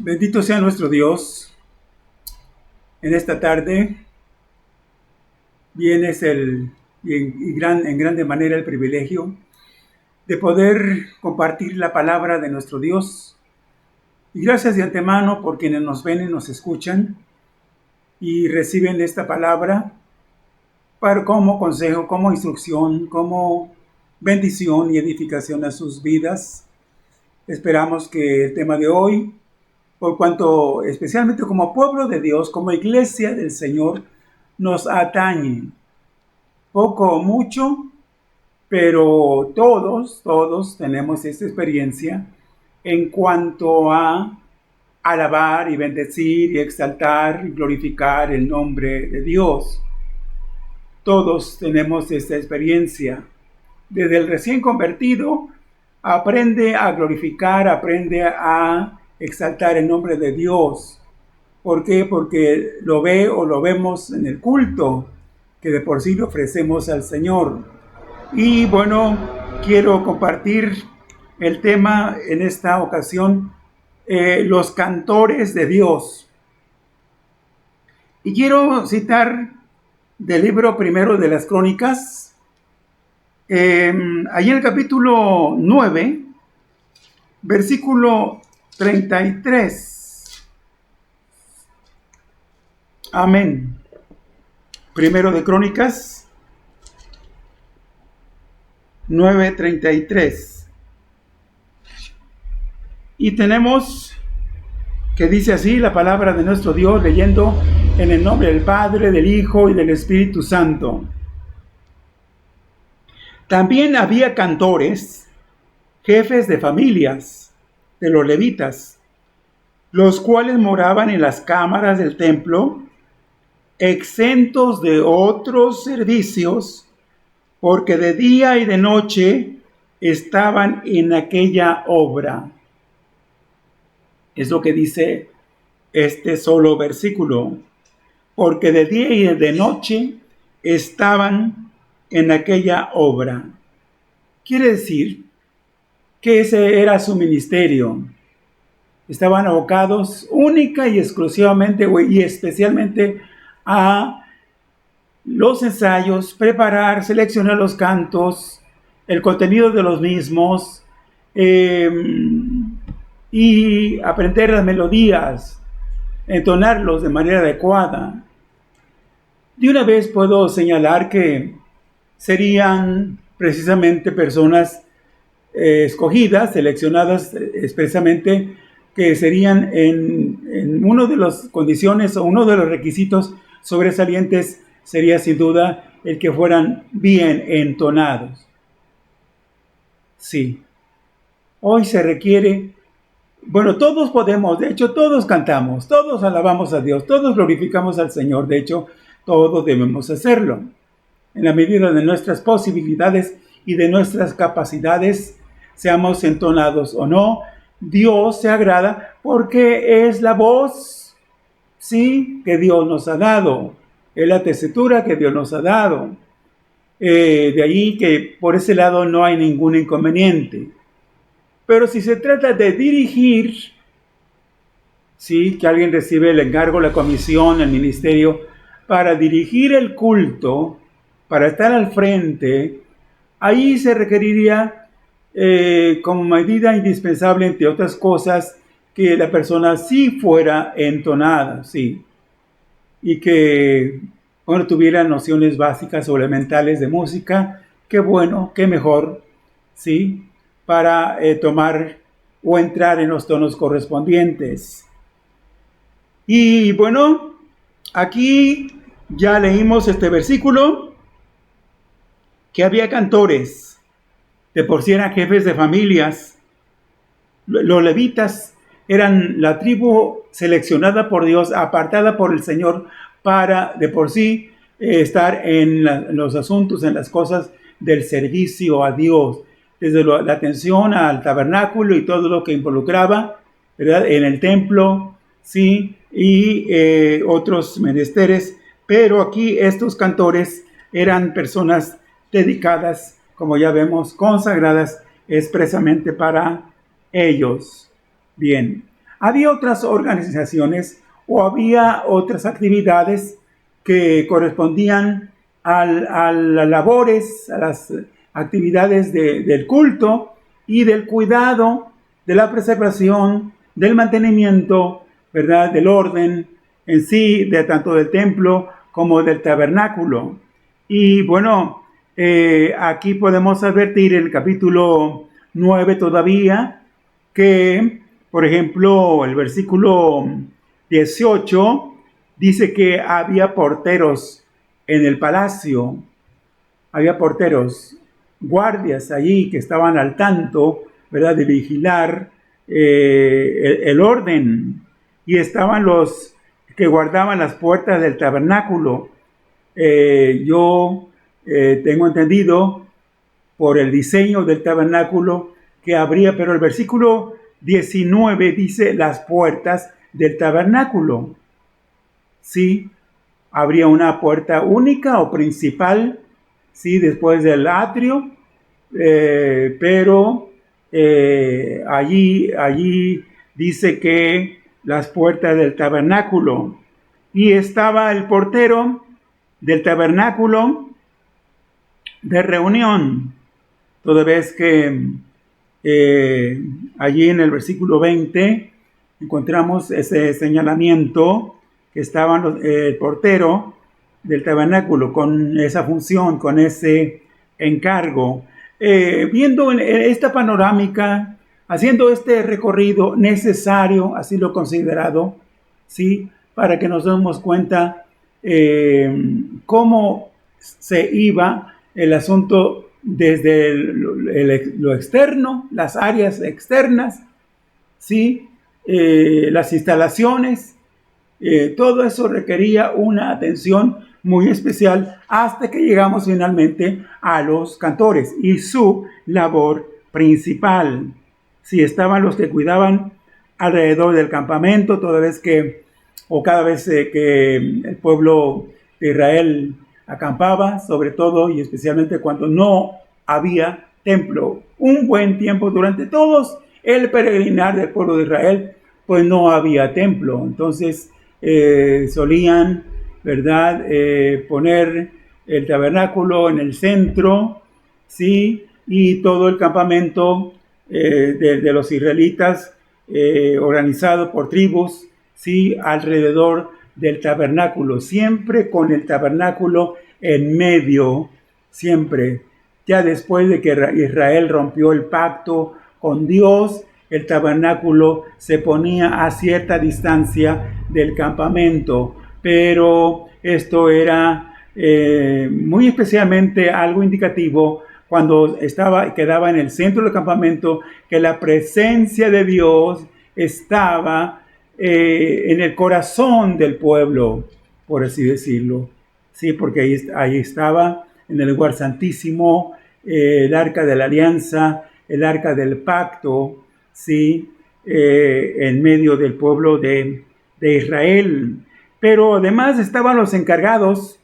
Bendito sea nuestro Dios. En esta tarde vienes en grande manera el privilegio de poder compartir la palabra de nuestro Dios. Y gracias de antemano por quienes nos ven y nos escuchan y reciben esta palabra para como consejo, como instrucción, como bendición y edificación a sus vidas. Esperamos que el tema de hoy, por cuanto especialmente como pueblo de Dios, como iglesia del Señor, nos atañe. Poco o mucho, pero todos tenemos esta experiencia en cuanto a alabar y bendecir y exaltar y glorificar el nombre de Dios. Todos tenemos esta experiencia. Desde el recién convertido, aprende a glorificar, aprende a exaltar el nombre de Dios. ¿Por qué? Porque lo ve o lo vemos en el culto que de por sí le ofrecemos al Señor. Y bueno, quiero compartir el tema en esta ocasión, los cantores de Dios. Y quiero citar del libro primero de las Crónicas, allí en el capítulo 9, versículo 33. Amén. Primero de Crónicas 9:33. Y tenemos que dice así la palabra de nuestro Dios, leyendo en el nombre del Padre, del Hijo y del Espíritu Santo. También había cantores, jefes de familias de los levitas, los cuales moraban en las cámaras del templo, exentos de otros servicios, porque de día y de noche estaban en aquella obra. Es lo que dice este solo versículo. Porque de día y de noche estaban en aquella obra. Quiere decir que ese era su ministerio. Estaban abocados única y exclusivamente y especialmente a los ensayos, preparar, seleccionar los cantos, el contenido de los mismos, y aprender las melodías, entonarlos de manera adecuada. De una vez puedo señalar que serían precisamente personas escogidas, seleccionadas expresamente, que serían en una de las condiciones o uno de los requisitos sobresalientes sería sin duda el que fueran bien entonados. Sí, hoy se requiere, bueno, todos podemos, de hecho todos cantamos, todos alabamos a Dios, todos glorificamos al Señor, de hecho todos debemos hacerlo. En la medida de nuestras posibilidades y de nuestras capacidades, seamos entonados o no, Dios se agrada porque es la voz, sí, que Dios nos ha dado, es la tesitura que Dios nos ha dado. De ahí que por ese lado no hay ningún inconveniente. Pero si se trata de dirigir, sí, que alguien recibe el encargo, la comisión, el ministerio, para dirigir el culto, para estar al frente, ahí se requeriría como medida indispensable, entre otras cosas, que la persona sí fuera entonada, sí, y que bueno, tuviera nociones básicas o elementales de música. Qué bueno, qué mejor, sí, para tomar o entrar en los tonos correspondientes. Y bueno, aquí ya leímos este versículo, que había cantores, de por sí eran jefes de familias. Los levitas eran la tribu seleccionada por Dios, apartada por el Señor para de por sí estar en los asuntos, en las cosas del servicio a Dios, desde la atención al tabernáculo y todo lo que involucraba, ¿verdad? En el templo, sí, y otros menesteres, pero aquí estos cantores eran personas dedicadas, como ya vemos, consagradas expresamente para ellos. Bien, Había otras organizaciones o había otras actividades que correspondían a las labores, a las actividades del culto y del cuidado, de la preservación, del mantenimiento, ¿verdad?, del orden en sí, de tanto del templo como del tabernáculo. Y bueno, aquí podemos advertir en el capítulo 9 todavía que, por ejemplo, el versículo 18 dice que había porteros en el palacio, había porteros, guardias allí que estaban al tanto, ¿verdad?, de vigilar el orden, y estaban los que guardaban las puertas del tabernáculo. Yo tengo entendido por el diseño del tabernáculo que habría, pero el versículo 19 dice las puertas del tabernáculo. Sí, habría una puerta única o principal, sí, después del atrio, pero allí dice que las puertas del tabernáculo, y estaba el portero del tabernáculo de reunión. Toda vez que allí en el versículo 20 encontramos ese señalamiento que estaba el portero del tabernáculo con esa función, con ese encargo. Viendo esta panorámica, haciendo este recorrido necesario, así lo he considerado, ¿sí?, para que nos demos cuenta cómo se iba el asunto desde lo externo, las áreas externas, ¿sí?, las instalaciones, todo eso requería una atención muy especial hasta que llegamos finalmente a los cantores y su labor principal. Sí, estaban los que cuidaban alrededor del campamento, toda vez que, o cada vez que el pueblo de Israel acampaba, sobre todo y especialmente cuando no había templo. Un buen tiempo durante todos el peregrinar del pueblo de Israel, pues no había templo. Entonces solían, ¿verdad?, poner el tabernáculo en el centro, ¿sí?, y todo el campamento de los israelitas organizado por tribus, ¿sí?, alrededor del tabernáculo, siempre con el tabernáculo en medio, siempre. Ya después de que Israel rompió el pacto con Dios, el tabernáculo se ponía a cierta distancia del campamento, pero esto era muy especialmente algo indicativo cuando quedaba en el centro del campamento, que la presencia de Dios estaba en el corazón del pueblo, por así decirlo. Sí, porque ahí estaba en el lugar santísimo, el arca de la alianza, el arca del pacto, sí, en medio del pueblo de Israel. Pero además estaban los encargados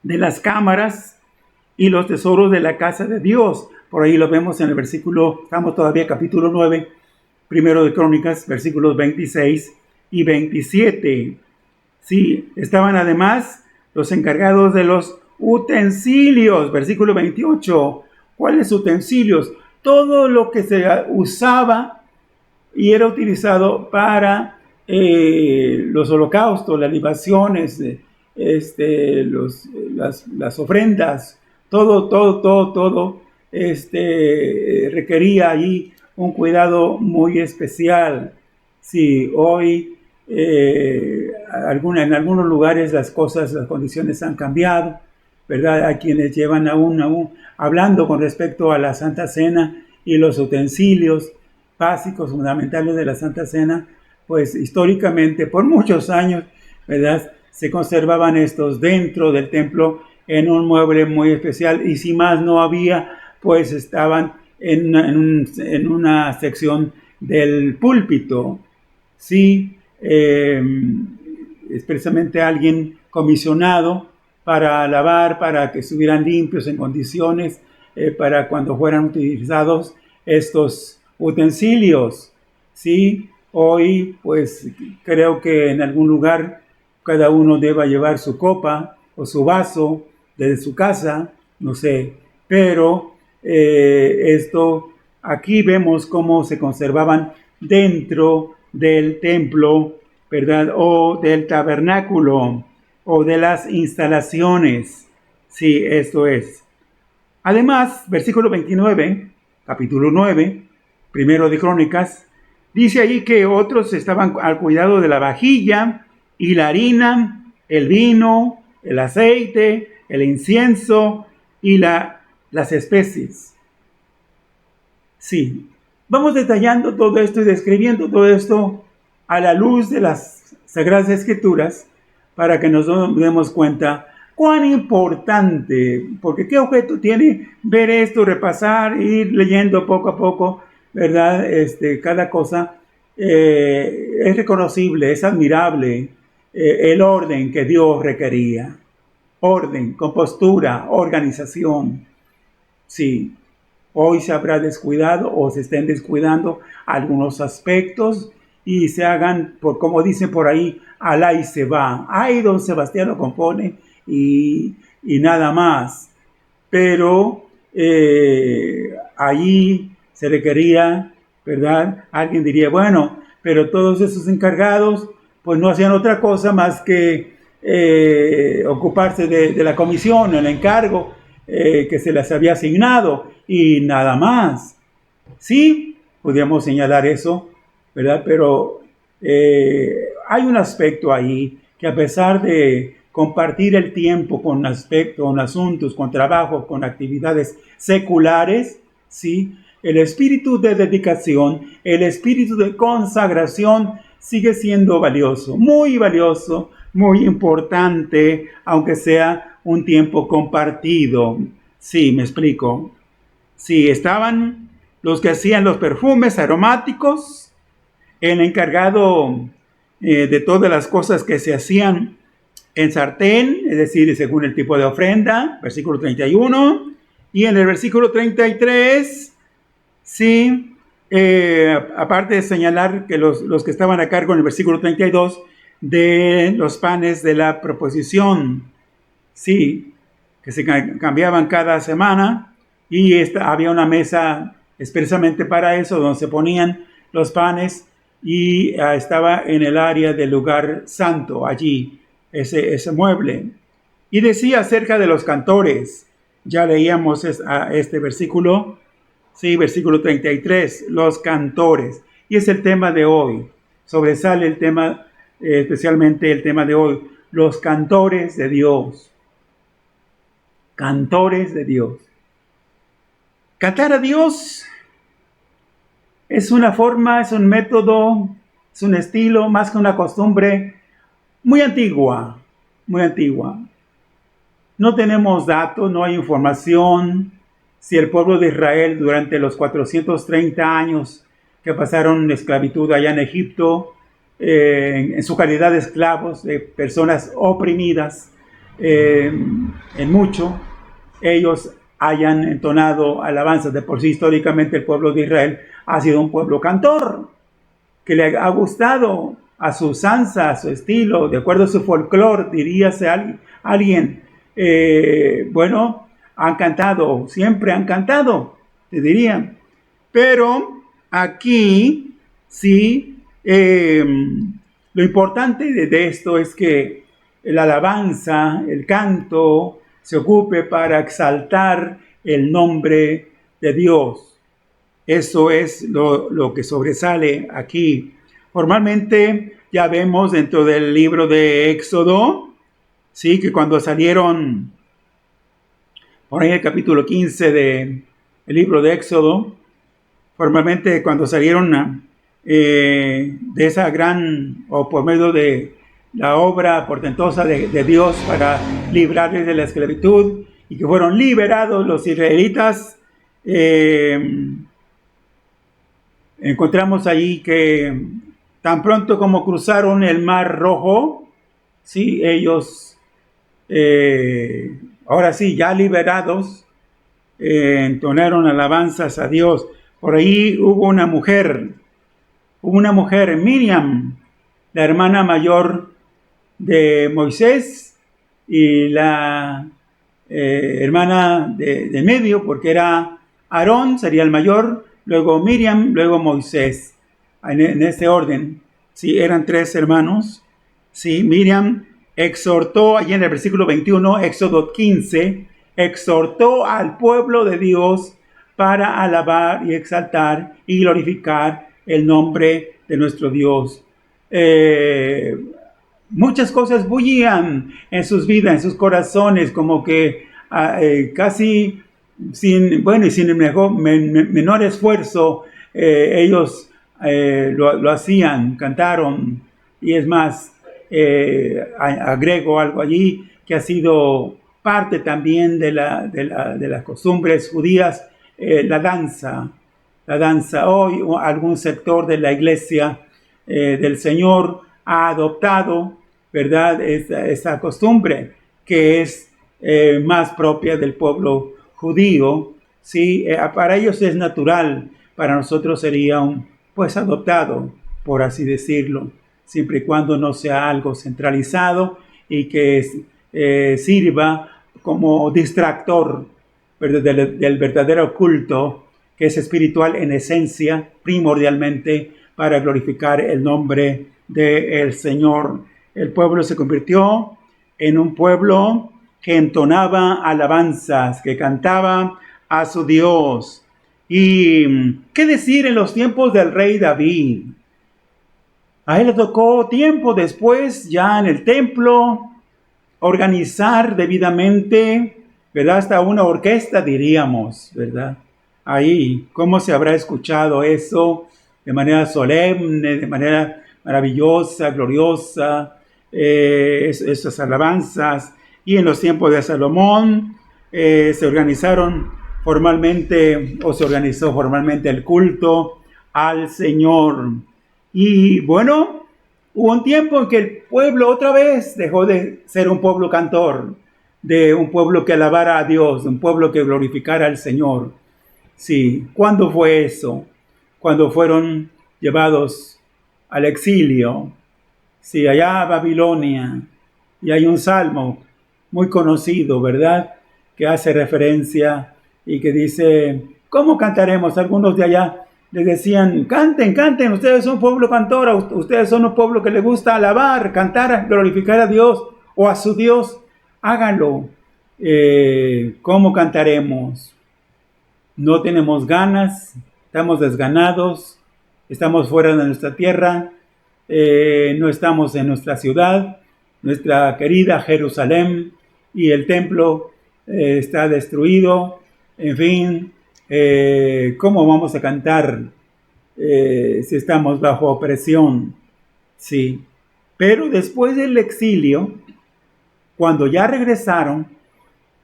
de las cámaras y los tesoros de la casa de Dios. Por ahí lo vemos en el versículo, estamos todavía capítulo 9, primero de Crónicas, versículos 26 y 27. Sí, estaban además los encargados de los utensilios, versículo 28. ¿Cuáles utensilios? Todo lo que se usaba y era utilizado para los holocaustos, las libaciones, las ofrendas, todo requería allí un cuidado muy especial. Sí, hoy en algunos lugares las condiciones han cambiado, ¿verdad? Hay quienes llevan aún hablando con respecto a la Santa Cena y los utensilios básicos, fundamentales de la Santa Cena, pues históricamente por muchos años, ¿verdad?, se conservaban estos dentro del templo en un mueble muy especial, y si más no había, pues estaban en una sección del púlpito. Sí, expresamente alguien comisionado para lavar, para que estuvieran limpios en condiciones, para cuando fueran utilizados estos utensilios. ¿Sí? Hoy, pues creo que en algún lugar cada uno deba llevar su copa o su vaso desde su casa, no sé, pero esto, aquí vemos cómo se conservaban dentro del templo, ¿verdad? O del tabernáculo, o de las instalaciones. Sí, esto es. Además, versículo 29, capítulo 9, primero de Crónicas, dice ahí que otros estaban al cuidado de la vajilla y la harina, el vino, el aceite, el incienso y las especies. Sí, vamos detallando todo esto y describiendo todo esto a la luz de las Sagradas Escrituras para que nos demos cuenta cuán importante, porque qué objeto tiene ver esto, repasar, ir leyendo poco a poco, ¿verdad? Cada cosa es reconocible, es admirable el orden que Dios requería. Orden, compostura, organización. Sí, hoy se habrá descuidado o se estén descuidando algunos aspectos y se hagan, por como dicen por ahí, alá y se va. Ay, don Sebastián lo compone y nada más. Pero allí se requería, ¿verdad? Alguien diría, bueno, pero todos esos encargados pues no hacían otra cosa más que ocuparse de la comisión, el encargo que se les había asignado y nada más. Sí, podríamos señalar eso, ¿verdad? Pero hay un aspecto ahí que a pesar de compartir el tiempo con aspectos, con asuntos, con trabajos, con actividades seculares, ¿sí? El espíritu de dedicación, el espíritu de consagración sigue siendo valioso, muy importante, aunque sea un tiempo compartido. Sí, me explico. Sí, estaban los que hacían los perfumes aromáticos, el encargado de todas las cosas que se hacían en sartén, es decir, según el tipo de ofrenda, versículo 31, y en el versículo 33, sí, aparte de señalar que los que estaban a cargo en el versículo 32 de los panes de la proposición, sí, que se cambiaban cada semana, y había una mesa expresamente para eso, donde se ponían los panes, y estaba en el área del lugar santo, allí, ese mueble. Y decía acerca de los cantores, ya leíamos este versículo, sí, versículo 33, los cantores, y es el tema de hoy, sobresale el tema, especialmente el tema de hoy, los cantores de Dios. Cantores de Dios. Cantar a Dios es una forma, es un método, es un estilo, más que una costumbre muy antigua, muy antigua. No tenemos datos, no hay información si el pueblo de Israel durante los 430 años que pasaron en esclavitud allá en Egipto, en su calidad de esclavos, de personas oprimidas, en mucho, ellos hayan entonado alabanzas. De por sí, históricamente, el pueblo de Israel ha sido un pueblo cantor, que le ha gustado a su usanza, a su estilo, de acuerdo a su folclore, diríase alguien, bueno, han cantado, siempre han cantado, te dirían. Pero aquí, sí, lo importante de esto es que la alabanza, el canto, se ocupe para exaltar el nombre de Dios. Eso es lo que sobresale aquí. Formalmente ya vemos dentro del libro de Éxodo, sí, que cuando salieron, por ahí el capítulo 15 del libro de Éxodo, formalmente cuando salieron de esa gran, o por medio de la obra portentosa de Dios para librarles de la esclavitud, y que fueron liberados los israelitas, encontramos allí que tan pronto como cruzaron el Mar Rojo, sí, ellos, ahora sí, ya liberados, entonaron alabanzas a Dios. Por ahí hubo una mujer una mujer, Miriam, la hermana mayor de Moisés, y la hermana de medio, porque era Aarón, sería el mayor, luego Miriam, luego Moisés, en ese orden. Sí, eran 3 hermanos. Sí, Miriam exhortó, allí en el versículo 21, Éxodo 15, exhortó al pueblo de Dios para alabar y exaltar y glorificar el nombre de nuestro Dios. Muchas cosas bullían en sus vidas, en sus corazones, como que casi sin menor esfuerzo, ellos lo hacían, cantaron. Y es más, agrego algo allí que ha sido parte también de las costumbres judías, la danza. Hoy algún sector de la iglesia del Señor ha adoptado, ¿verdad?, esa costumbre que es más propia del pueblo judío. ¿Sí? Para ellos es natural, para nosotros sería pues adoptado, por así decirlo, siempre y cuando no sea algo centralizado y que sirva como distractor, ¿verdad?, del verdadero culto, que es espiritual en esencia, primordialmente para glorificar el nombre del Señor. El pueblo se convirtió en un pueblo que entonaba alabanzas, que cantaba a su Dios. ¿Y qué decir en los tiempos del rey David? A él le tocó tiempo después, ya en el templo, organizar debidamente, ¿verdad?, hasta una orquesta, diríamos, ¿verdad? Ahí, ¿cómo se habrá escuchado eso de manera solemne, de manera maravillosa, gloriosa, esas alabanzas? Y en los tiempos de Salomón se organizó formalmente el culto al Señor. Y bueno, hubo un tiempo en que el pueblo otra vez dejó de ser un pueblo cantor, de un pueblo que alabara a Dios, de un pueblo que glorificara al Señor. Sí, ¿cuándo fue eso? Cuando fueron llevados al exilio. Sí, allá a Babilonia. Y hay un salmo muy conocido, ¿verdad?, que hace referencia y que dice, ¿cómo cantaremos? Algunos de allá les decían, canten, ustedes son un pueblo cantor, ustedes son un pueblo que le gusta alabar, cantar, glorificar a Dios o a su Dios, háganlo. ¿Cómo cantaremos? No tenemos ganas, estamos desganados, estamos fuera de nuestra tierra, no estamos en nuestra ciudad, nuestra querida Jerusalén, y el templo está destruido. En fin, ¿cómo vamos a cantar si estamos bajo opresión? Sí, pero después del exilio, cuando ya regresaron,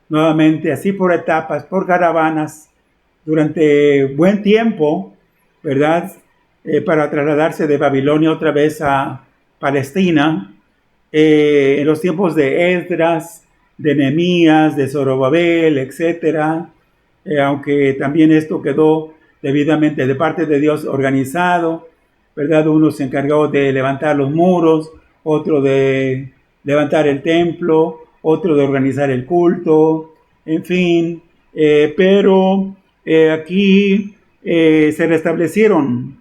nuevamente así por etapas, por caravanas, durante buen tiempo, ¿verdad?, para trasladarse de Babilonia otra vez a Palestina, en los tiempos de Esdras, de Nehemías, de Zorobabel, etc. Aunque también esto quedó debidamente de parte de Dios organizado, ¿verdad? Uno se encargó de levantar los muros, otro de levantar el templo, otro de organizar el culto, en fin, pero aquí se restablecieron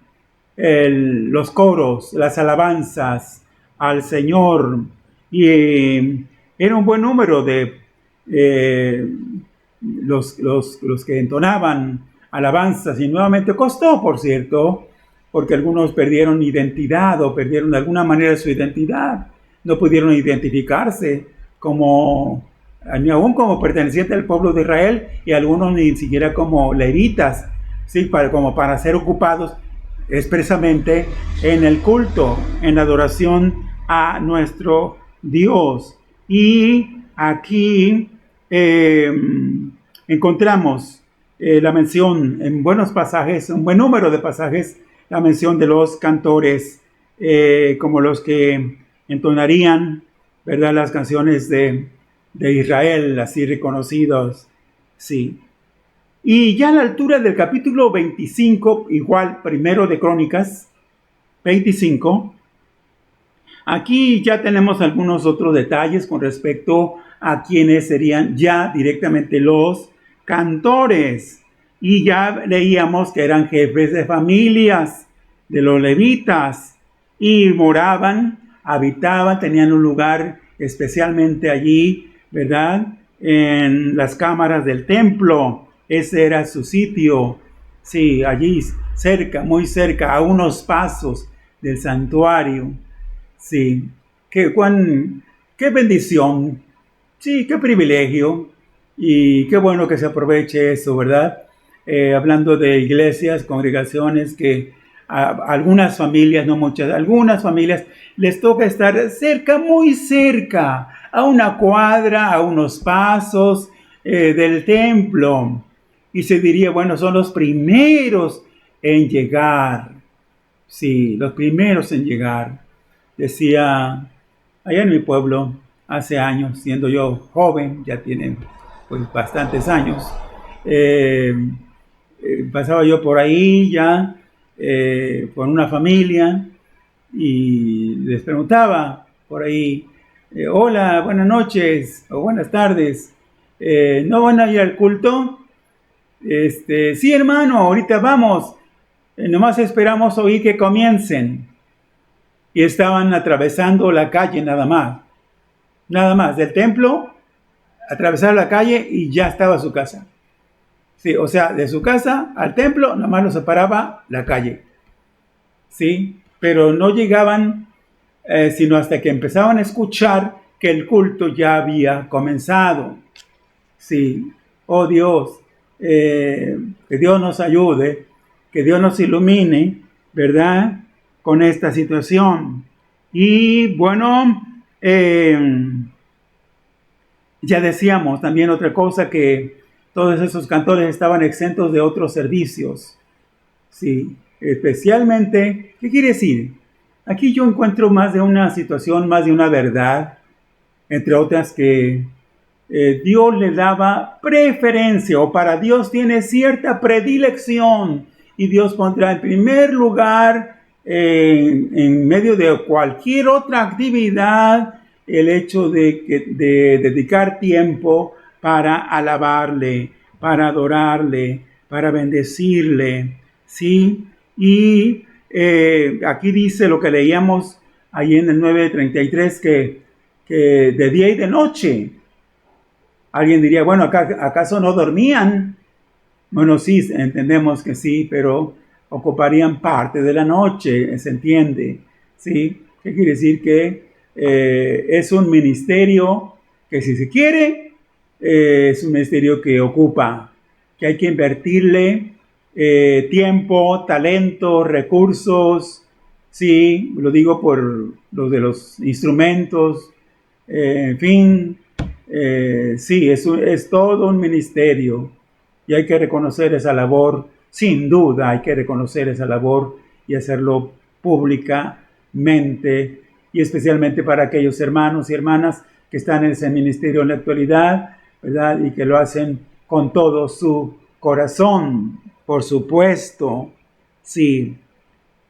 los coros, las alabanzas al Señor, y era un buen número de los que entonaban alabanzas, y nuevamente costó, por cierto, porque algunos perdieron identidad o perdieron de alguna manera su identidad, no pudieron identificarse ni aún como pertenecientes al pueblo de Israel, y algunos ni siquiera como levitas, ¿sí?, como para ser ocupados expresamente en el culto, en la adoración a nuestro Dios. Y aquí encontramos la mención en buenos pasajes, un buen número de pasajes, la mención de los cantores, como los que entonarían, ¿verdad?, las canciones de Israel, así reconocidos. Sí. Y ya a la altura del capítulo 25, igual primero de Crónicas, 25. Aquí ya tenemos algunos otros detalles con respecto a quienes serían ya directamente los cantores. Y ya leíamos que eran jefes de familias de los levitas y moraban, habitaban, tenían un lugar especialmente allí, ¿verdad? En las cámaras del templo. Ese era su sitio. Sí, allí cerca, muy cerca, a unos pasos del santuario. Sí, qué bendición, sí, qué privilegio y qué bueno que se aproveche eso, ¿verdad? Hablando de iglesias, congregaciones que a algunas familias, no muchas, algunas familias les toca estar cerca, muy cerca, a una cuadra, a unos pasos del templo. Y se diría, bueno, son los primeros en llegar. Sí, los primeros en llegar. Decía, allá en mi pueblo, hace años, siendo yo joven, ya tienen pues bastantes años, pasaba yo por ahí ya con una familia y les preguntaba por ahí, hola, buenas noches o buenas tardes, ¿no van a ir al culto? Sí, hermano, ahorita vamos, nomás esperamos oír que comiencen. Y estaban atravesando la calle nada más, del templo, atravesar la calle y ya estaba su casa. Sí, o sea, de su casa al templo nada más lo separaba la calle. Sí, pero no llegaban sino hasta que empezaban a escuchar que el culto ya había comenzado. Sí, oh Dios, que Dios nos ayude, que Dios nos ilumine, ¿verdad? Con esta situación. Y bueno, ya decíamos también otra cosa, que todos esos cantores estaban exentos de otros servicios. Sí, especialmente, ¿qué quiere decir? Aquí yo encuentro más de una situación, más de una verdad, entre otras que Dios le daba preferencia, o para Dios tiene cierta predilección, y Dios pondrá en primer lugar en medio de cualquier otra actividad el hecho de dedicar tiempo para alabarle, para adorarle, para bendecirle, ¿sí? Y aquí dice lo que leíamos ahí en el 9:33, que de día y de noche. Alguien diría, bueno, ¿acaso no dormían? Bueno, sí, entendemos que sí, pero ocuparían parte de la noche, se entiende, ¿sí? ¿Qué quiere decir? Que es un ministerio que, si se quiere, es un ministerio que ocupa, que hay que invertirle tiempo, talento, recursos, sí, lo digo por los de los instrumentos, en fin, sí, es todo un ministerio y hay que reconocer esa labor, sin duda hay que reconocer esa labor y hacerlo públicamente, y especialmente para aquellos hermanos y hermanas que están en ese ministerio en la actualidad, ¿verdad? Y que lo hacen con todo su corazón, por supuesto, sí.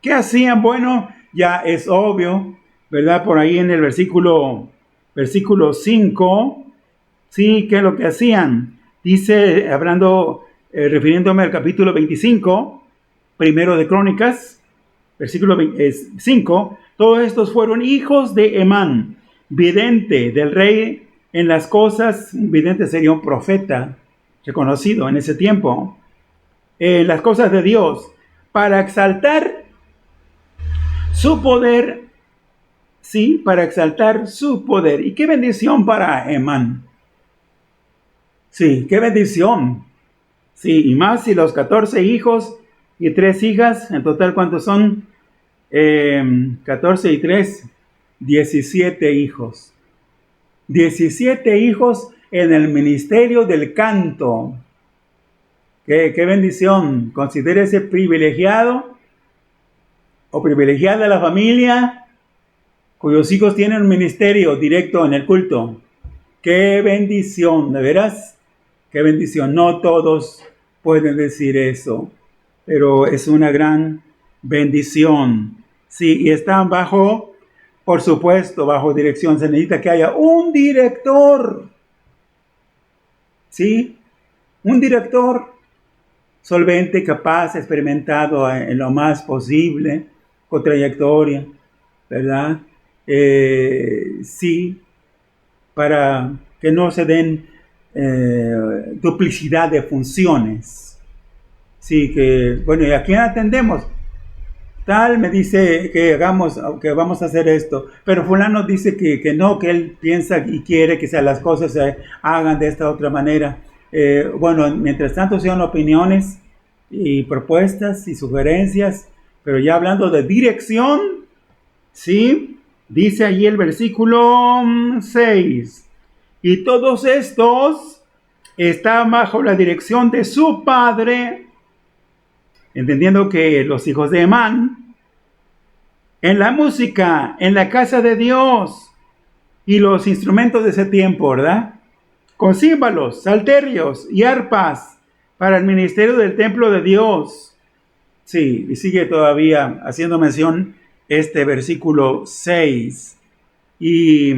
¿Qué hacían? Bueno, ya es obvio, ¿verdad? Por ahí en el versículo 5, sí, ¿qué es lo que hacían? Dice, hablando, refiriéndome al capítulo 25, primero de Crónicas, versículo 5, todos estos fueron hijos de Emán, vidente del rey en las cosas, vidente sería un profeta reconocido en ese tiempo, en las cosas de Dios, para exaltar su poder, sí, para exaltar su poder. Y qué bendición para Emán. Sí, qué bendición. Sí, y más si los 14 hijos y 3 hijas, en total, ¿cuántos son? 14 y 3, 17 hijos. 17 hijos en el ministerio del canto. Qué bendición. Considérese privilegiado o privilegiada la familia cuyos hijos tienen un ministerio directo en el culto. Qué bendición, de veras, qué bendición. No todos pueden decir eso, pero es una gran bendición. Sí, y están bajo, por supuesto, bajo dirección. Se necesita que haya un director. Sí, un director solvente, capaz, experimentado en lo más posible, con trayectoria, ¿verdad? Sí, para que no se den duplicidad de funciones. Sí, que, bueno, ¿y a quién atendemos? Tal me dice que hagamos, que vamos a hacer esto, pero fulano dice que no, que él piensa y quiere que las cosas se hagan de esta otra manera. Bueno, mientras tanto sean opiniones y propuestas y sugerencias, pero ya hablando de dirección, ¿sí? Dice allí el versículo 6, y todos estos están bajo la dirección de su padre, entendiendo que los hijos de Emán, en la música, en la casa de Dios, y los instrumentos de ese tiempo, ¿verdad? Con címbalos, salterios y arpas para el ministerio del templo de Dios. Sí, y sigue todavía haciendo mención este versículo 6. Y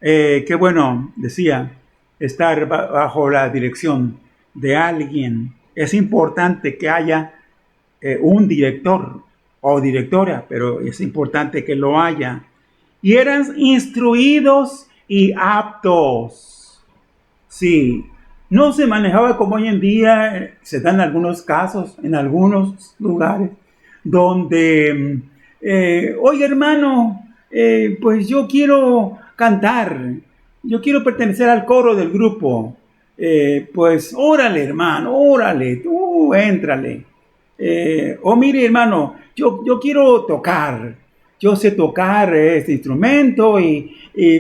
qué bueno, decía, estar bajo la dirección de alguien. Es importante que haya un director o directora, pero es importante que lo haya. Y eran instruidos y aptos. Sí, no se manejaba como hoy en día, se dan algunos casos, en algunos lugares, donde, oye hermano, pues yo quiero cantar, yo quiero pertenecer al coro del grupo, pues órale hermano, órale, tú éntrale. O mire hermano, yo quiero tocar, yo sé tocar este instrumento y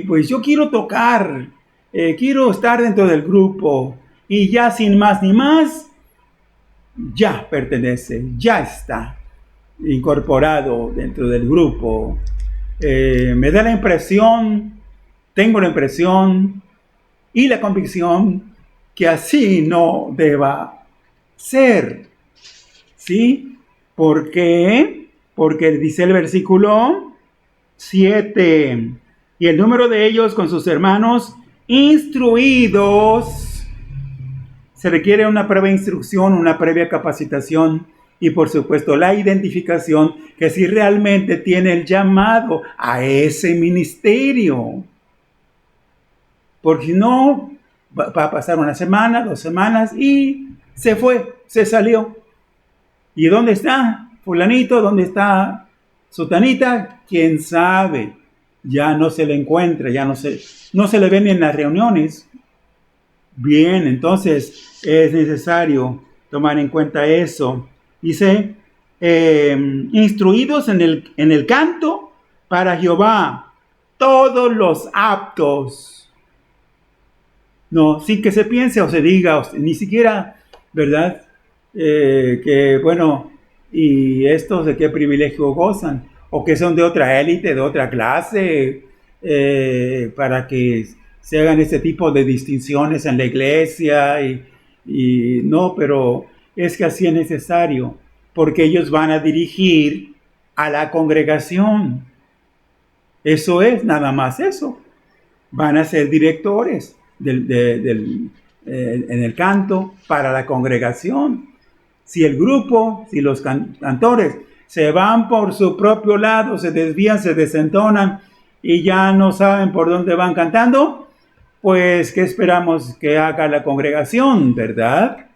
pues yo quiero tocar, quiero estar dentro del grupo y ya sin más ni más, ya pertenece, ya está incorporado dentro del grupo. Me da la impresión, tengo la impresión y la convicción que así no deba ser. ¿Sí? ¿Por qué? Porque dice el versículo 7, y el número de ellos con sus hermanos instruidos. Se requiere una previa instrucción, una previa capacitación y por supuesto la identificación que si realmente tiene el llamado a ese ministerio. Porque si no, va a pasar una semana, 2 semanas y se fue, se salió. ¿Y dónde está fulanito? ¿Dónde está sutanita? ¿Quién sabe? Ya no se le encuentra, ya no se le ve ni en las reuniones. Bien, entonces es necesario tomar en cuenta eso. Dice, instruidos en el canto para Jehová, todos los aptos. No, sin que se piense o se diga, ni siquiera, ¿verdad? Que bueno, y estos de qué privilegio gozan, o que son de otra élite, de otra clase, para que se hagan este tipo de distinciones en la iglesia, y no, pero es que así es necesario, porque ellos van a dirigir a la congregación. Eso es, nada más eso. Van a ser directores en el canto para la congregación. Si el grupo, si los cantores se van por su propio lado, se desvían, se desentonan y ya no saben por dónde van cantando, pues ¿qué esperamos que haga la congregación, verdad?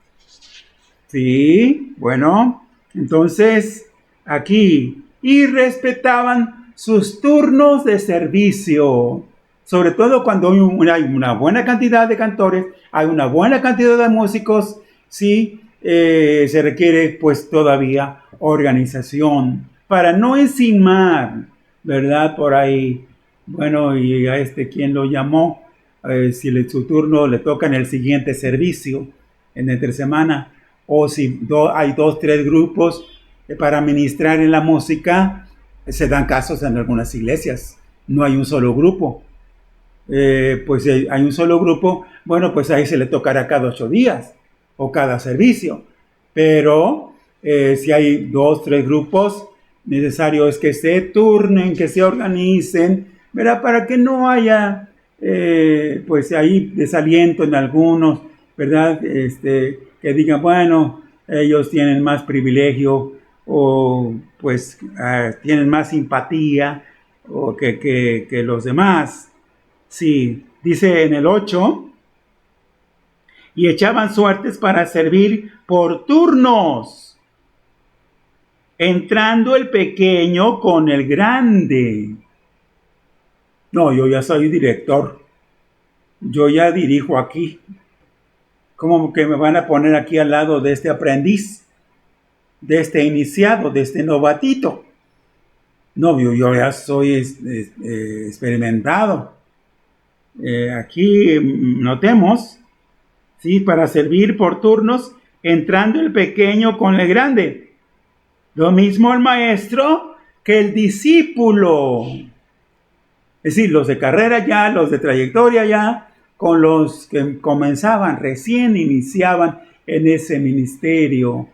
Sí, bueno, entonces aquí, y respetaban sus turnos de servicio, sobre todo cuando hay una buena cantidad de cantores, hay una buena cantidad de músicos, sí, se requiere pues todavía organización para no encimar, ¿verdad? Por ahí, bueno, y a quien lo llamó, si su turno le toca en el siguiente servicio, en entre semana, o si hay 2, 3 grupos para ministrar en la música, se dan casos en algunas iglesias, no hay un solo grupo. Pues hay un solo grupo, bueno, pues ahí se le tocará cada 8 días o cada servicio. Pero si hay 2, 3 grupos, necesario es que se turnen, que se organicen, ¿verdad? Para que no haya, pues ahí desaliento en algunos, ¿verdad? Que digan, bueno, ellos tienen más privilegio o pues tienen más simpatía o que los demás. Sí, dice en el 8, y echaban suertes para servir por turnos, entrando el pequeño con el grande. No, yo ya soy director, yo ya dirijo aquí. ¿Cómo que me van a poner aquí al lado de este aprendiz, de este iniciado, de este novatito? No, yo ya soy experimentado. Aquí notemos, ¿sí? Para servir por turnos, entrando el pequeño con el grande. Lo mismo el maestro que el discípulo. Es decir, los de carrera ya, los de trayectoria ya, con los que comenzaban, recién iniciaban en ese ministerio.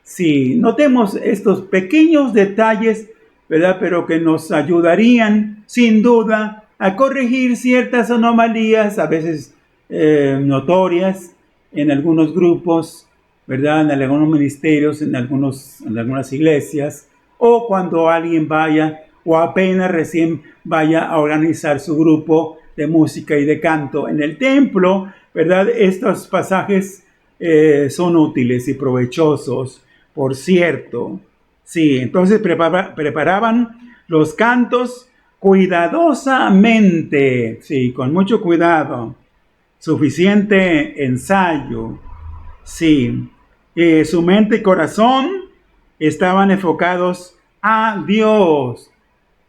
Sí, notemos estos pequeños detalles, ¿verdad? Pero que nos ayudarían, sin duda, a corregir ciertas anomalías, a veces notorias, en algunos grupos, ¿verdad? En algunos ministerios, en algunas iglesias, o cuando alguien vaya, o apenas recién vaya a organizar su grupo de música y de canto en el templo, ¿verdad? Estos pasajes son útiles y provechosos, por cierto. Sí, entonces preparaban los cantos cuidadosamente, sí, con mucho cuidado, suficiente ensayo, sí. Su mente y corazón estaban enfocados a Dios.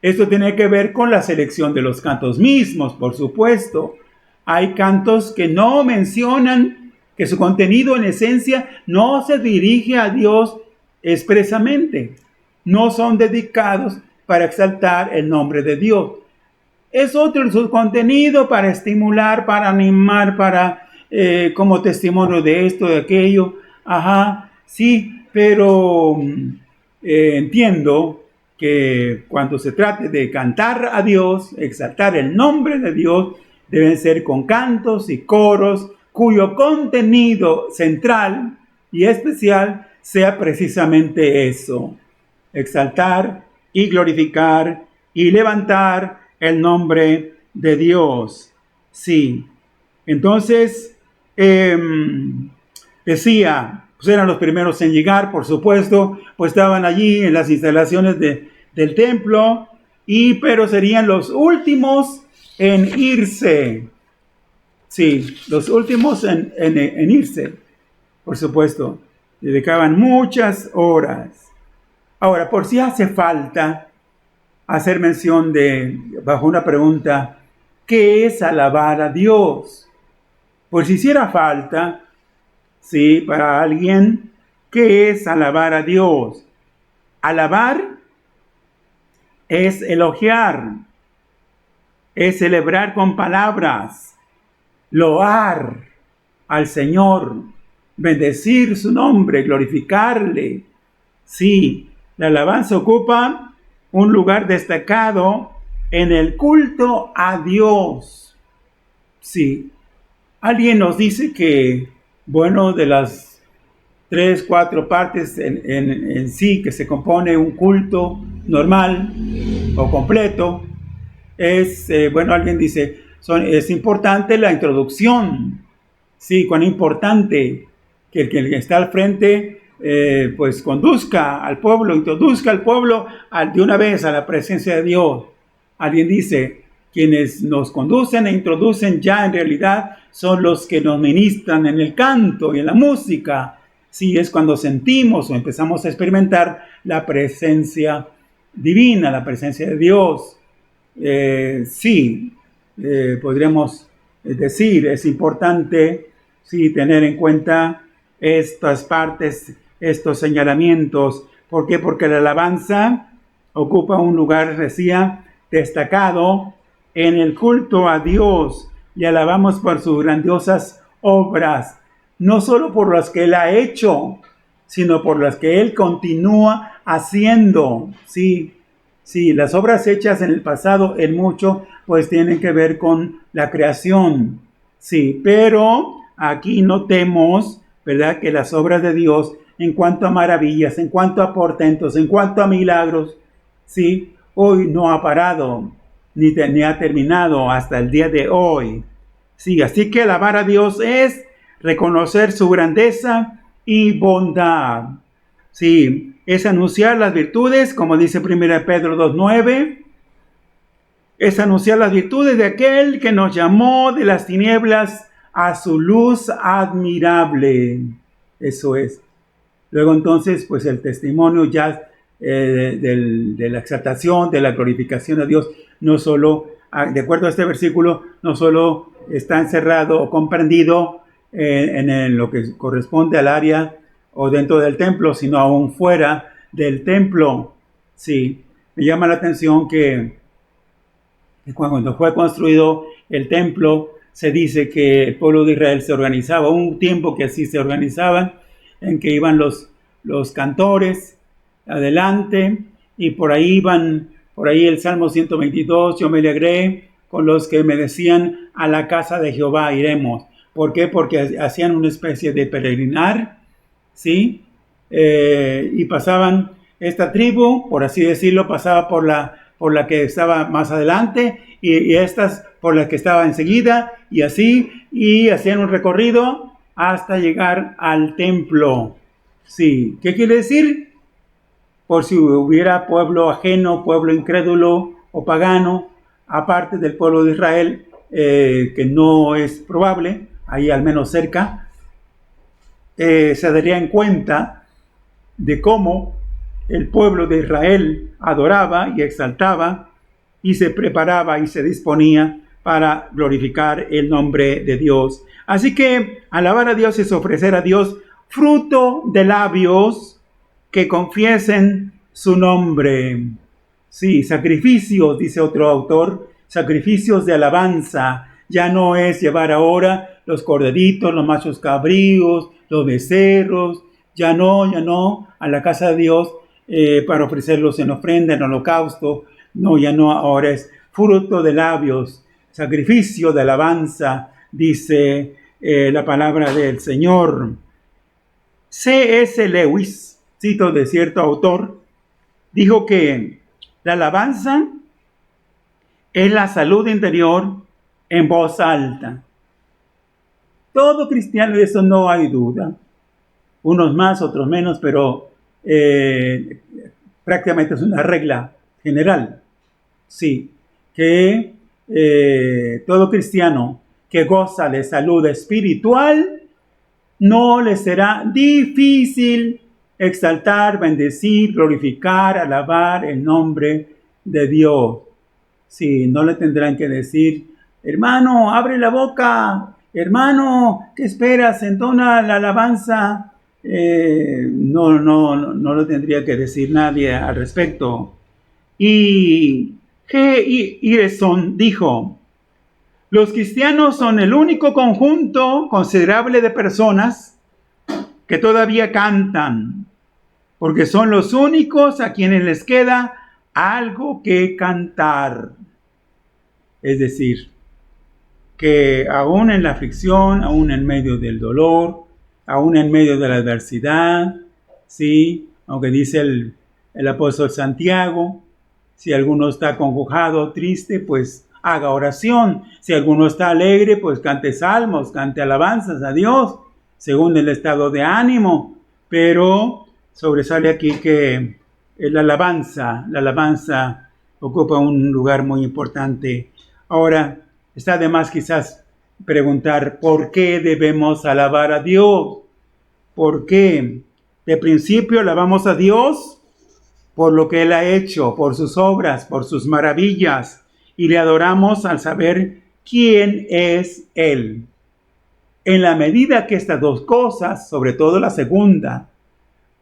Esto tiene que ver con la selección de los cantos mismos, por supuesto. Hay cantos que no mencionan, que su contenido en esencia no se dirige a Dios expresamente. No son dedicados para exaltar el nombre de Dios. Es otro su contenido para estimular, para animar, para como testimonio de esto, de aquello. Ajá, sí, pero entiendo que cuando se trate de cantar a Dios, exaltar el nombre de Dios, deben ser con cantos y coros cuyo contenido central y especial sea precisamente eso: exaltar y glorificar y levantar el nombre de Dios. Sí, entonces decía, pues eran los primeros en llegar, por supuesto, pues estaban allí en las instalaciones del templo, pero serían los últimos en irse. Sí, los últimos en irse, por supuesto. Dedicaban muchas horas. Ahora, por si hace falta hacer mención bajo una pregunta, ¿qué es alabar a Dios? Por si hiciera falta, sí, para alguien, ¿qué es alabar a Dios? Alabar es elogiar, es celebrar con palabras, loar al Señor, bendecir su nombre, glorificarle. Sí, la alabanza ocupa un lugar destacado en el culto a Dios. Sí, alguien nos dice que, bueno, de las 3, 4 partes en sí que se compone un culto normal o completo, bueno, alguien dice, es importante la introducción. Sí, cuán importante que el que está al frente pues conduzca al pueblo, introduzca al pueblo de una vez a la presencia de Dios. Alguien dice, quienes nos conducen e introducen ya en realidad son los que nos ministran en el canto y en la música. Sí, es cuando sentimos o empezamos a experimentar la presencia divina, la presencia de Dios. Podríamos decir, es importante tener en cuenta estas partes, estos señalamientos. ¿Por qué? Porque la alabanza ocupa un lugar, decía, destacado en el culto a Dios. Le alabamos por sus grandiosas obras, no solo por las que Él ha hecho, sino por las que Él continúa haciendo. Sí, sí, las obras hechas en el pasado, en mucho, pues tienen que ver con la creación. Sí, pero aquí notemos, ¿verdad?, que las obras de Dios, en cuanto a maravillas, en cuanto a portentos, en cuanto a milagros, sí, hoy no ha parado, ni ha terminado hasta el día de hoy. Sí, así que alabar a Dios es reconocer su grandeza y bondad. Sí, es anunciar las virtudes, como dice 1 Pedro 2:9, es anunciar las virtudes de aquel que nos llamó de las tinieblas a su luz admirable. Eso es. Luego entonces, pues el testimonio ya de la exaltación, de la glorificación a Dios, no solo, de acuerdo a este versículo, no solo está encerrado o comprendido en lo que corresponde al área o dentro del templo, sino aún fuera del templo. Sí, me llama la atención que cuando fue construido el templo, se dice que el pueblo de Israel se organizaba, un tiempo que así se organizaban, en que iban los cantores adelante, y por ahí el Salmo 122, yo me alegré con los que me decían, a la casa de Jehová iremos. ¿Por qué? Porque hacían una especie de peregrinar, ¿sí? Y pasaban, esta tribu, por así decirlo, pasaba por la que estaba más adelante, y estas por las que estaba enseguida, y así, y hacían un recorrido hasta llegar al templo. Sí, ¿qué quiere decir? Por si hubiera pueblo ajeno, pueblo incrédulo o pagano, aparte del pueblo de Israel, que no es probable, ahí al menos cerca, se daría en cuenta de cómo el pueblo de Israel adoraba y exaltaba y se preparaba y se disponía para glorificar el nombre de Dios. Así que alabar a Dios es ofrecer a Dios fruto de labios que confiesen su nombre. Sí, sacrificios, dice otro autor, sacrificios de alabanza. Ya no es llevar ahora los corderitos, los machos cabríos, los becerros, ya no, a la casa de Dios para ofrecerlos en ofrenda, en holocausto. No, ya no, ahora es fruto de labios, sacrificio de alabanza, dice la palabra del Señor. C.S. Lewis, cito de cierto autor, dijo que la alabanza es la salud interior en voz alta. Todo cristiano, de eso no hay duda. Unos más, otros menos, pero prácticamente es una regla general. Sí, que todo cristiano que goza de salud espiritual, no le será difícil exaltar, bendecir, glorificar, alabar el nombre de Dios. Sí, no le tendrán que decir, hermano, abre la boca, hermano, ¿qué esperas? Entona la alabanza. No lo tendría que decir nadie al respecto. Y G. Ireson dijo, los cristianos son el único conjunto considerable de personas que todavía cantan, porque son los únicos a quienes les queda algo que cantar. Es decir, que aún en la aflicción, aún en medio del dolor, aún en medio de la adversidad, ¿sí? Aunque dice el apóstol Santiago, si alguno está acongojado, triste, pues haga oración. Si alguno está alegre, pues cante salmos, cante alabanzas a Dios, según el estado de ánimo. Pero sobresale aquí que la alabanza ocupa un lugar muy importante. Ahora, está de más quizás preguntar, ¿por qué debemos alabar a Dios? ¿Por qué? De principio alabamos a Dios por lo que Él ha hecho, por sus obras, por sus maravillas, y le adoramos al saber quién es Él. En la medida que estas dos cosas, sobre todo la segunda,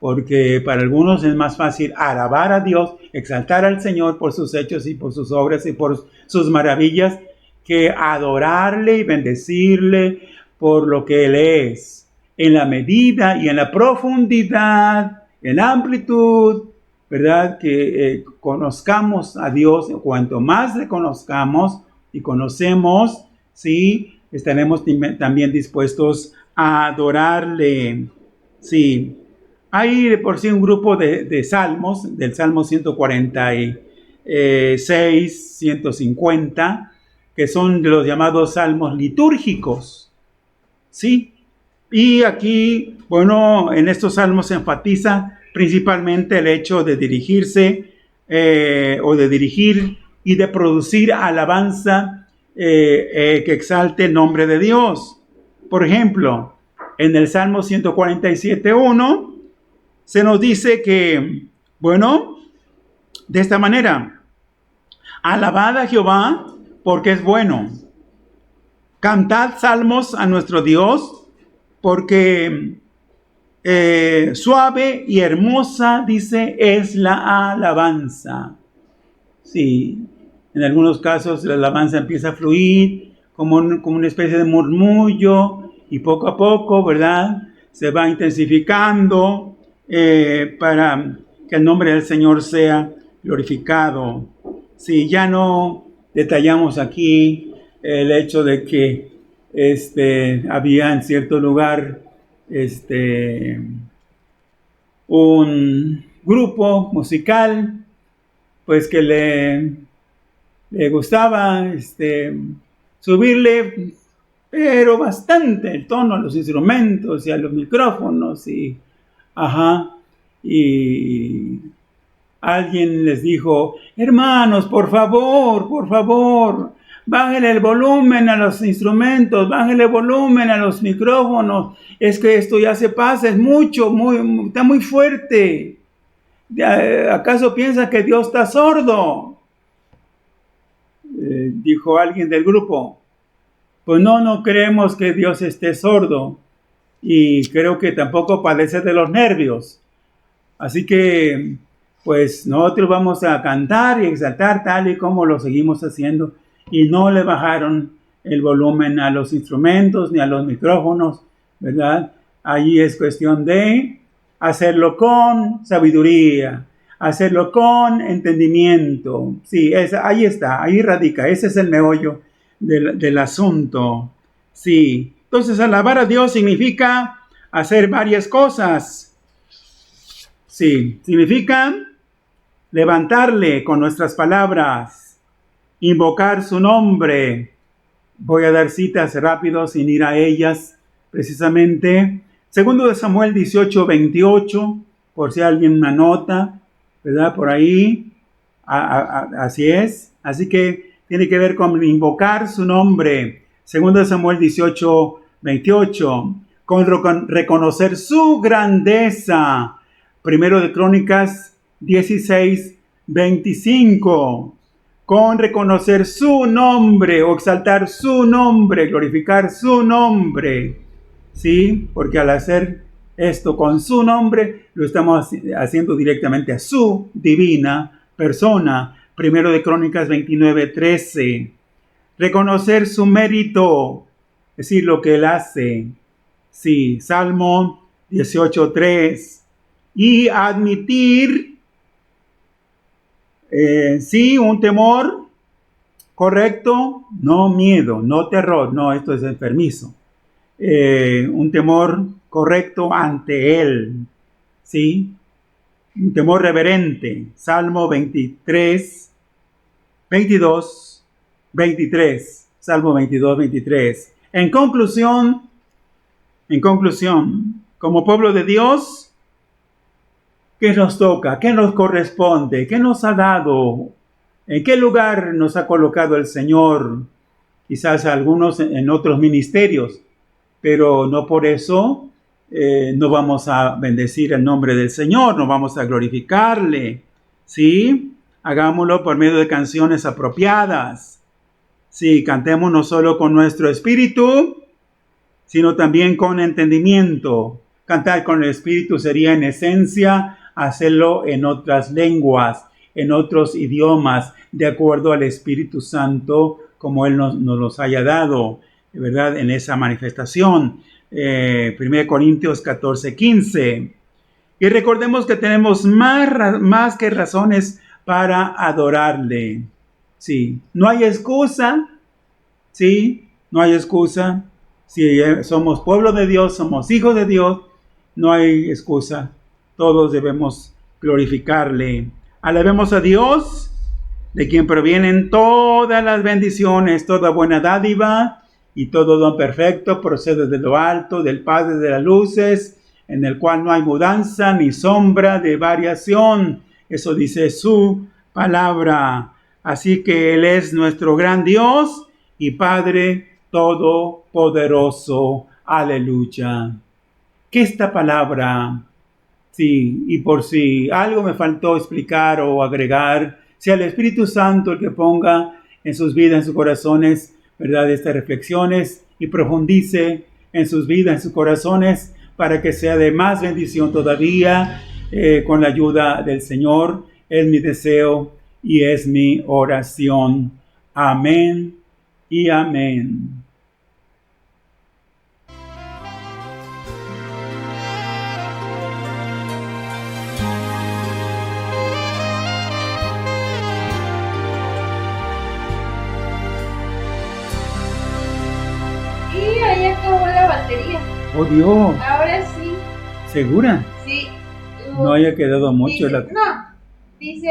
porque para algunos es más fácil alabar a Dios, exaltar al Señor por sus hechos y por sus obras y por sus maravillas, que adorarle y bendecirle por lo que Él es. en la medida y en la profundidad, en la amplitud, ¿verdad? Que conozcamos a Dios. Cuanto más le conozcamos y conocemos, ¿sí? Estaremos también dispuestos a adorarle. Sí. Hay de por sí un grupo de salmos, del Salmo 146, 150, que son de los llamados salmos litúrgicos. Sí. Y aquí, bueno, en estos salmos se enfatiza principalmente el hecho de dirigirse o de dirigir y de producir alabanza que exalte el nombre de Dios. Por ejemplo, en el Salmo 147.1 se nos dice que, bueno, de esta manera: alabad a Jehová porque es bueno. Cantad salmos a nuestro Dios porque suave y hermosa, dice, es la alabanza. Sí, en algunos casos la alabanza empieza a fluir como una especie de murmullo y poco a poco, ¿verdad?, se va intensificando para que el nombre del Señor sea glorificado. Sí, ya no detallamos aquí el hecho de que había en cierto lugar un grupo musical, pues que le gustaba subirle, pero bastante, el tono a los instrumentos y a los micrófonos y alguien les dijo: hermanos, por favor, bájenle el volumen a los instrumentos, bájenle el volumen a los micrófonos, es que esto ya se pasa, es mucho, está muy fuerte. ¿Acaso piensa que Dios está sordo? Dijo alguien del grupo. Pues no creemos que Dios esté sordo, y creo que tampoco padece de los nervios. Así que, pues nosotros vamos a cantar y exaltar tal y como lo seguimos haciendo. Y no le bajaron el volumen a los instrumentos ni a los micrófonos, ¿verdad? Allí es cuestión de hacerlo con sabiduría, hacerlo con entendimiento. Sí, ahí está, ahí radica, ese es el meollo del asunto. Sí, entonces alabar a Dios significa hacer varias cosas. Sí, significa levantarle con nuestras palabras, invocar su nombre. Voy a dar citas rápido sin ir a ellas precisamente. Segundo de Samuel 18:28, por si alguien me anota, ¿verdad? Por ahí, así es. Así que tiene que ver con invocar su nombre. Segundo de Samuel 18:28, con reconocer su grandeza. Primero de Crónicas 16:25, con reconocer su nombre o exaltar su nombre, glorificar su nombre. ¿Sí? Porque al hacer esto con su nombre, lo estamos haciendo directamente a su divina persona. Primero de Crónicas 29:13. Reconocer su mérito, es decir, lo que él hace. Sí, Salmo 18:3. Y admitir, sí, un temor correcto, no miedo, no terror, no, esto es enfermizo. Un temor correcto ante él, ¿sí? Un temor reverente. Salmo 23, 22, 23. Salmo 22, 23. En conclusión, como pueblo de Dios, ¿qué nos toca? ¿Qué nos corresponde? ¿Qué nos ha dado? ¿En qué lugar nos ha colocado el Señor? Quizás algunos en otros ministerios, pero no por eso no vamos a bendecir el nombre del Señor, no vamos a glorificarle, ¿sí? Hagámoslo por medio de canciones apropiadas. Sí, cantemos no solo con nuestro espíritu, sino también con entendimiento. Cantar con el espíritu sería en esencia hacerlo en otras lenguas, en otros idiomas, de acuerdo al Espíritu Santo, como Él nos los haya dado, ¿verdad?, en esa manifestación. 1 Corintios 14:15. Y recordemos que tenemos más que razones para adorarle. Sí, no hay excusa. Sí, no hay excusa. Si somos pueblo de Dios, somos hijos de Dios, no hay excusa. Todos debemos glorificarle. Alabemos a Dios, de quien provienen todas las bendiciones, toda buena dádiva y todo don perfecto procede de lo alto, del Padre de las luces, en el cual no hay mudanza ni sombra de variación. Eso dice su palabra. Así que Él es nuestro gran Dios y Padre todopoderoso. Aleluya. Que esta palabra, sí, y por si algo me faltó explicar o agregar, sea el Espíritu Santo el que ponga en sus vidas, en sus corazones, ¿verdad?, estas reflexiones y profundice en sus vidas, en sus corazones, para que sea de más bendición todavía, con la ayuda del Señor. Es mi deseo y es mi oración. Amén y amén. Y ahí acabó la batería. ¡Oh, Dios! Ahora sí. ¿Segura? Sí. No haya quedado mucho dice, la... No, dice